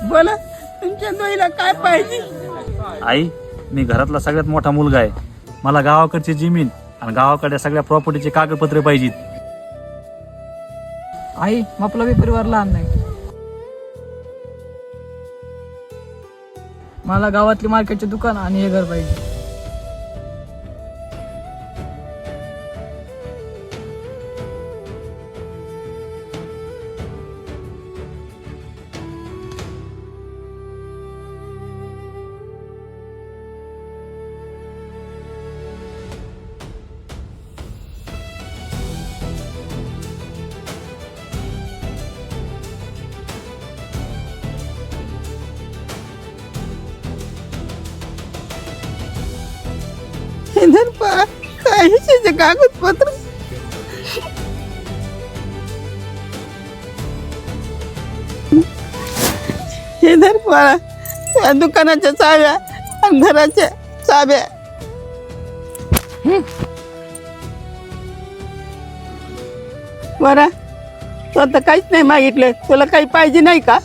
बोला तुमच्या दोईला काय पाहिजे? आई, मी घरातला सगळ्यात मोठा मुलगा आहे. मला गावाकडची जमीन आणि गावाकडे सगळ्या प्रॉपर्टीचे कागदपत्रे पाहिजेत. आई आपला बी परिवार लहान नाही. मला गावातली मार्केटचे दुकान आणि हे घर पाहिजे. इधर पहा काय हिशेचे कागदपत्र. इधर पहा त्या दुकानाच्या चाव्या आणि घराच्या चाव्या. बरं तू आता काहीच नाही मागितलं, तुला काही पाहिजे नाही का?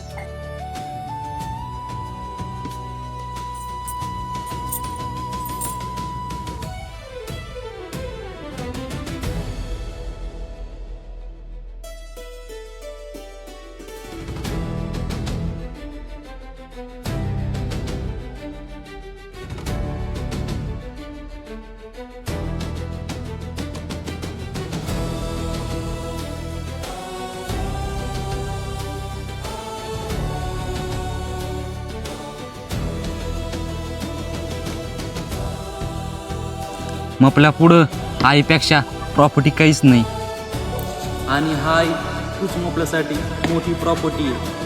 मग आपल्या पुढं आईपेक्षा प्रॉपर्टी काहीच नाही. आणि हाय तूच आपल्यासाठी मोठी प्रॉपर्टी आहे.